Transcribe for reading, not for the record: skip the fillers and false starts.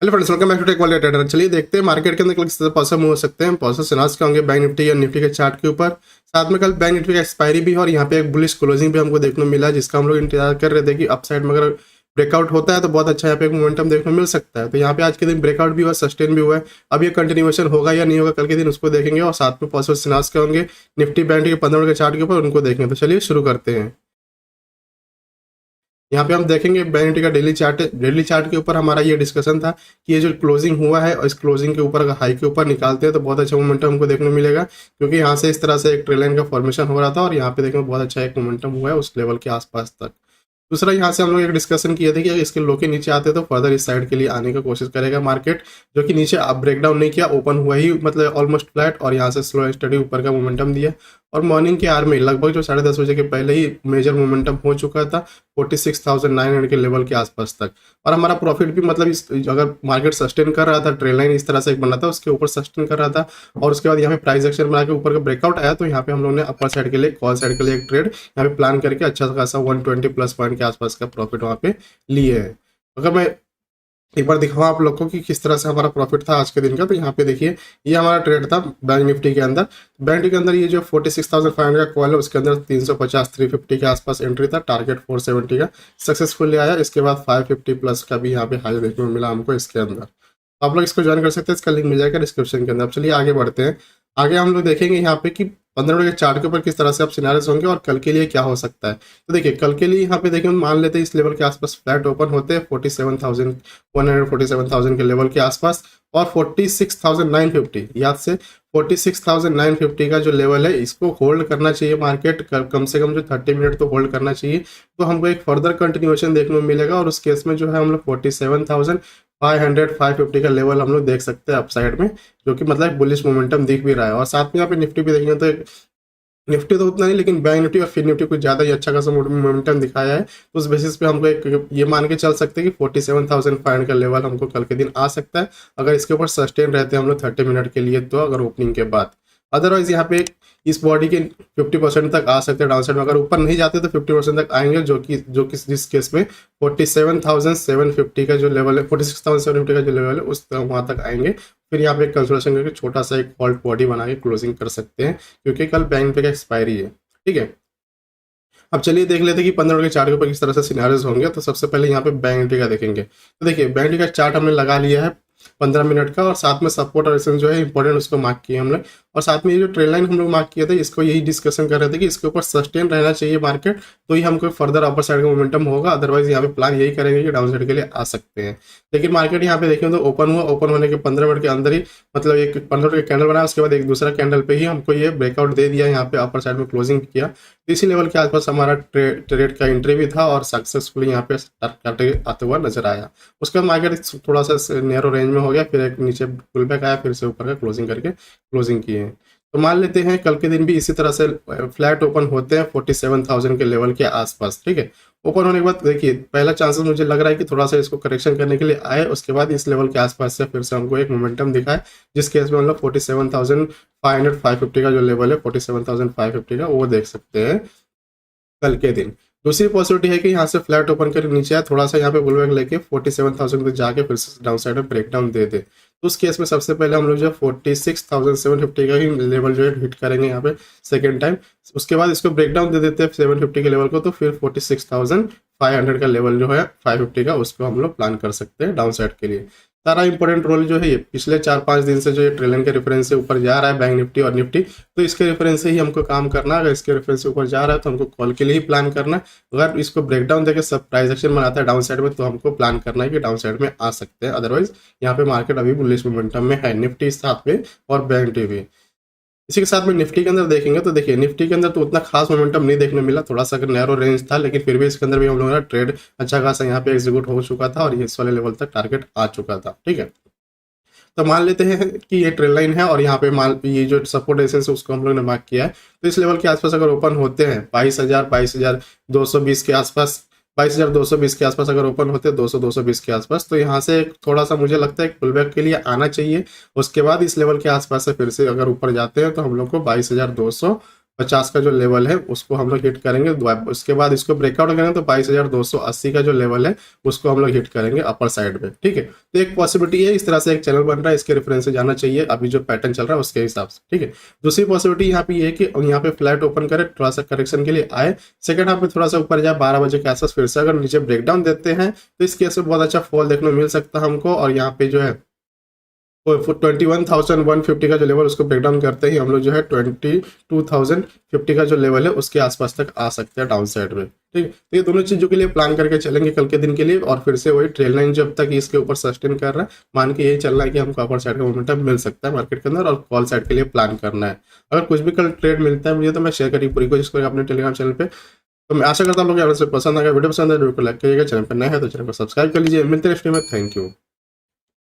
Hello friends, welcome back to tech वाले trader. चलिए देखते हैं मार्केट के अंदर कल किस तरह पैसे मूव हो सकते हैं। पॉजिटिव सिग्नल्स के होंगे बैंक निफ्टी या निफ्टी के चार्ट के ऊपर। साथ में कल बैंक निफ्टी का एक्सपायरी भी है और यहाँ पे एक बुलिश क्लोजिंग भी हमको देखने को मिला है, जिसका हम लोग इंतजार कर रहे थे कि अपसाइड में अगर ब्रेकआउट होता है तो बहुत अच्छा यहाँ पे एक मोमेंटम देखने को मिल सकता है। तो यहाँ पे आज के दिन ब्रेकआउट भी हुआ, सस्टेन भी हुआ है। अब ये कंटिन्यूएशन होगा या नहीं होगा कल के दिन उसको देखेंगे, और साथ में पॉजिटिव सिग्नल्स के होंगे निफ्टी बैंक के 15 मिनट के चार्ट के ऊपर, उनको देखेंगे। तो चलिए शुरू करते हैं। यहाँ पे हम देखेंगे बैंक निफ्टी का डेली चार्ट है। डेली चार्ट के ऊपर हमारा ये डिस्कशन था कि ये जो क्लोजिंग हुआ है और इस क्लोजिंग के ऊपर अगर हाई के ऊपर निकालते हैं तो बहुत अच्छा मोमेंटम हमको देखने को मिलेगा, क्योंकि यहाँ से इस तरह से एक ट्रेल लाइन का फॉर्मेशन हो रहा था और यहाँ पे देखने में बहुत अच्छा एक मोमेंटम हुआ है उस लेवल के आसपास तक। दूसरा, यहाँ से हम लोग एक डिस्कशन किए थे कि अगर इसके लो के नीचे आते तो फर्दर इस साइड के लिए आने की कोशिश करेगा मार्केट, जो कि नीचे अब ब्रेकडाउन नहीं किया, ओपन हुआ ही मतलब ऑलमोस्ट फ्लैट, और यहाँ से स्लो स्टडी ऊपर का मोमेंटम दिया। और मॉर्निंग के आर में लगभग जो 10:30 बजे के पहले ही मेजर मोमेंटम हो चुका था 46,900 के लेवल के आसपास तक। और हमारा प्रॉफिट भी मतलब इस अगर मार्केट सस्टेन कर रहा था, ट्रेल लाइन इस तरह से एक बना था उसके ऊपर सस्टेन कर रहा था, और उसके बाद यहाँ पे प्राइस एक्शन बना के ऊपर का ब्रेकआउट आया, तो यहाँ पे हम लोग ने अपर साइड के लिए, कॉल साइड के लिए एक ट्रेड यहाँ पे प्लान करके अच्छा खासा 120 प्लस पॉइंट के आसपास का प्रॉफिट वहाँ पे लिए है। अगर मैं एक बार दिखाऊं आप लोग को कि किस तरह से हमारा प्रॉफिट था आज के दिन का, तो यहाँ पे देखिए ये हमारा ट्रेड था बैंक निफ्टी के अंदर। बैंक निफ्टी के अंदर ये जो 46,500 का कॉल है उसके अंदर 350 350 के आसपास एंट्री था, टारगेट 470 का सक्सेसफुली आया। इसके बाद 550 प्लस का भी यहाँ पे हाई देखने को मिला हमको इसके अंदर। आप लोग इसको ज्वाइन कर सकते हैं, इसका लिंक मिल जाएगा डिस्क्रिप्शन के अंदर। अब चलिए आगे बढ़ते हैं। आगे हम लोग देखेंगे यहाँ पे कि 15 मिनट के चार्ट के ऊपर किस तरह से अब सिनारियोस होंगे और कल के लिए क्या हो सकता है। तो देखिए कल के लिए यहाँ पे देखिए मान लेते हैं इस लेवल के आसपास फ्लैट ओपन होते हैं 47,147,000 के लेवल के आसपास, और 46,950 याद से 46,950 का जो लेवल है इसको होल्ड करना चाहिए मार्केट, कम से कम जो 30 मिनट तो होल्ड करना चाहिए। तो हमको एक फर्दर कंटिन्यूएशन देखने को मिलेगा, और उस केस में जो है हम लोग 47,500 550 का लेवल हम लोग देख सकते हैं अपसाइड में, जो कि मतलब बुलिश मोमेंटम दिख भी रहा है। और साथ में यहाँ पे निफ्टी भी देखेंगे तो निफ्टी तो उतना नहीं, लेकिन बैंक निफ्टी और फिर निफ्टी कुछ ज़्यादा ही अच्छा खासा मोमेंटम दिखाया है। तो उस बेसिस पे हमको एक ये मान के चल सकते हैं कि 47,500 का लेवल हमको कल के दिन आ सकता है, अगर इसके ऊपर सस्टेन रहते हैं हम लोग 30 मिनट के लिए, तो अगर ओपनिंग के बाद। अदरवाइज यहाँ पे इस बॉडी के 50% तक आ सकते हैं डाउन साइड में, अगर ऊपर नहीं जाते तो 50% तक आएंगे, जो कि जिस केस में 47,750 का जो लेवल है, 46,750 का जो लेवल है उस वहाँ तक आएंगे। फिर यहाँ पे कंसोलिडेशन करके छोटा सा एक हॉल्ट बॉडी बना के क्लोजिंग कर सकते हैं, क्योंकि कल बैंक पे का एक्सपायरी है। ठीक है, अब चलिए देख लेते हैं कि 15 मिनट के चार्ट के ऊपर किस तरह से सिनेरियोज होंगे। तो सबसे पहले यहाँ पे बैंक निफ्टी का देखेंगे। तो देखिए बैंक निफ्टी का चार्ट हमने लगा लिया है 15 मिनट का, और साथ में सपोर्ट और रेजिस्टेंस जो है इंपॉर्टेंट उसको मार्क किया हमने, और साथ में ये जो ट्रेल लाइन हम लोग मार्क किया था इसको यही डिस्कशन कर रहे थे कि इसके ऊपर सस्टेन रहना चाहिए मार्केट, तो ही हमको फर्दर अपर साइड का मोमेंटम होगा। अदरवाइज यहाँ पे प्लान यही करेंगे कि डाउन साइड के लिए आ सकते हैं। लेकिन मार्केट यहाँ पे देखें तो ओपन हुआ, ओपन होने के 15 मिनट के अंदर ही मतलब एक 15 मिनट का कैंडल बनाया, उसके बाद एक दूसरा कैंडल पे ही हमको ये ब्रेकआउट दे दिया, यहाँ पे अपर साइड में क्लोजिंग किया। इसी लेवल के आसपास हमारा ट्रेड का एंट्री भी था, और सक्सेसफुली यहाँ पे काटे आते हुआ नजर आया। उसके बाद मार्केट थोड़ा सा नैरो रेंज में हो गया, फिर एक नीचे पुल बैक आया, फिर से ऊपर का क्लोजिंग करके क्लोजिंग किए। तो मान लेते हैं कल के दिन भी इसी तरह से फ्लैट ओपन होते हैं 47,000 के लेवल के आसपास। ठीक है, ओपन होने के बाद देखिए पहला चांसेस मुझे लग रहा है कि थोड़ा सा इसको करेक्शन करने के लिए आए, उसके बाद इस लेवल के आसपास से फिर से हमको एक मोमेंटम दिखाए, जिस केस में मतलब 47,500 550 का जो लेवल है 47,550 का वो देख सकते हैं कल के दिन। दूसरी पॉसिबिलिटी है कि यहाँ से फ्लैट ओपन कर नीचे आए, थोड़ा सा यहाँ पे बुलबैक लेके 47,000 तक जाके फिर से डाउन साइड में ब्रेकडाउन दे दे। तो उस केस में सबसे पहले हम लोग जो 46,750 का ही लेवल जो है हिट करेंगे यहाँ पे सेकेंड टाइम। उसके बाद इसको ब्रेकडाउन दे देते हैं 750 के लेवल को, तो फिर 46,500 का लेवल जो है 550 का उसको हम लोग प्लान कर सकते हैं डाउन साइड के लिए। सारा इंपॉर्टेंट रोल जो है ये पिछले 4-5 दिन से जो ये ट्रेल लाइन के रेफरेंस से ऊपर जा रहा है बैंक निफ्टी और निफ्टी, तो इसके रेफरेंस से ही हमको काम करना है। अगर इसके रेफरेंस से ऊपर जा रहा है तो हमको कॉल के लिए ही प्लान करना है। अगर इसको ब्रेकडाउन देकर सब प्राइस एक्शन बनाता है डाउन साइड में, तो हमको प्लान करना है कि डाउन साइड में आ सकते हैं। अदरवाइज यहाँ पे मार्केट अभी बुलिश मोमेंटम में है, निफ्टी साथ में और बैंक निफ्टी भी। इसी के साथ में निफ्टी के अंदर देखेंगे तो देखिए निफ्टी के अंदर तो उतना खास मोमेंटम नहीं देखने मिला, थोड़ा सा नैरो रेंज था, लेकिन फिर भी इसके अंदर भी हम लोगों का ट्रेड अच्छा खासा यहाँ पे एग्जीक्यूट हो चुका था, और इस वाले लेवल तक टारगेट आ चुका था। ठीक है, तो मान लेते हैं कि ये ट्रेल लाइन है, और यहाँ पे मान ये जो सपोर्ट रेजिस्टेंस है उसको हम लोग ने मार्क किया है। तो इस लेवल के आसपास अगर ओपन होते हैं 22,220 के आसपास, 22,220 के आसपास अगर ओपन होते हैं 200-220 के आसपास, तो यहाँ से थोड़ा सा मुझे लगता है पुल बैक के लिए आना चाहिए। उसके बाद इस लेवल के आसपास से फिर से अगर ऊपर जाते हैं तो हम लोग को 50 का जो लेवल है उसको हम लोग हिट करेंगे। उसके बाद इसको ब्रेकआउट करेंगे तो 22,280 का जो लेवल है उसको हम लोग हिट करेंगे अपर साइड में, ठीक है। तो एक पॉसिबिलिटी है, इस तरह से एक चैनल बन रहा है, इसके रेफरेंस से जाना चाहिए अभी जो पैटर्न चल रहा है उसके हिसाब से, ठीक है। दूसरी पॉसिबिलिटी यहाँ पे ये है कि यहाँ पे फ्लैट ओपन करे, थोड़ा सा करेक्शन के लिए आए, सेकंड हाफ में थोड़ा सा ऊपर जाए 12 बजे के आसपास, फिर से अगर नीचे ब्रेकडाउन देते हैं तो इस केस में बहुत अच्छा फॉल देखने को मिल सकता है हमको। और यहाँ पे जो है 21,150 का जो लेवल उसको ब्रेक डाउन करते ही हम लोग जो है 22,050 का जो लेवल है उसके आसपास तक आ सकते हैं डाउन साइड में, ठीक है। तो ये दोनों चीजों के लिए प्लान करके चलेंगे कल के दिन के लिए। और फिर से वही ट्रेल लाइन जब तक इसके ऊपर सस्टेन कर रहा है, मान के यही चलना है कि हमको अपर साइड का मोमेंटम मिल सकता है मार्केट के अंदर, और कॉल साइड के लिए प्लान करना है। अगर कुछ भी कल ट्रेड मिलता है मुझे तो मैं शेयर करिए, पूरी कोशिश करेंगे अपने टेलीग्राम चैनल पे। तो मैं आशा करता हूँ लोग से पसंद आएगा, वीडियो पसंद है वीडियो को लाइक करिएगा, चैनल पर नया है तो चैनल को सब्सक्राइब कर लीजिए। मिलते हैं नेक्स्ट वीडियो में, थैंक यू।